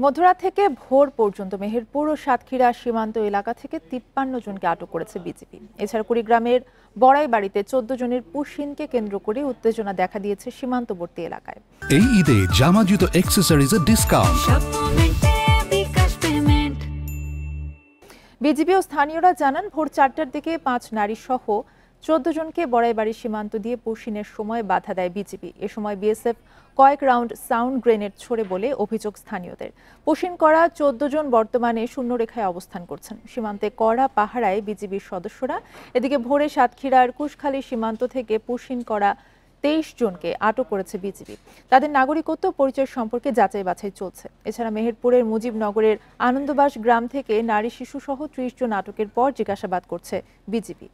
মধ্যরাত থেকে ভোর পর্যন্ত মেহেরপুর ও সাতক্ষীরা সীমান্ত এলাকা থেকে ৫৩ জনকে আটক করেছে বিজিবি। এছাড়া কুড়িগ্রামের বড়াই বাড়িতে ১৪ জনের পুশিনকে কেন্দ্র করে উত্তেজনা দেখা দিয়েছে সীমান্তবর্তী এলাকায়। এই ঈদে জামা জুতো অ্যাক্সেসরিজের ডিসকাউন্ট। বিজিবি ও স্থানীয়রা জানান, ভোর ৪টার দিকে ৫ নারী সহ ১৪ জনকে বড়াইবাড়ির সীমান্ত দিয়ে পুশিনের সময় বাধা দেয় বিজিবি। এ সময় বিএসএফ কয়েক রাউন্ড সাউন্ড গ্রেনেড ছোড়ে বলে অভিযোগ স্থানীয়দের। পুশিন করা ১৪ জন বর্তমানে শূন্যরেখায় অবস্থান করছেন। সীমান্তে কড়া পাহারায় বিজিবির সদস্যরা। এদিকে ভোরে সাতক্ষীরার কুশখালী সীমান্ত থেকে পুশিন করা ২৩ জনকে আটক করেছে বিজিবি। তাদের নাগরিকত্ব পরিচয় সম্পর্কে যাচাই বাছাই চলছে। এছাড়া মেহেরপুরের মুজিবনগরের আনন্দবাস গ্রাম থেকে নারী শিশুসহ ৩০ জন আটকের পর জিজ্ঞাসাবাদ করছে বিজিবি।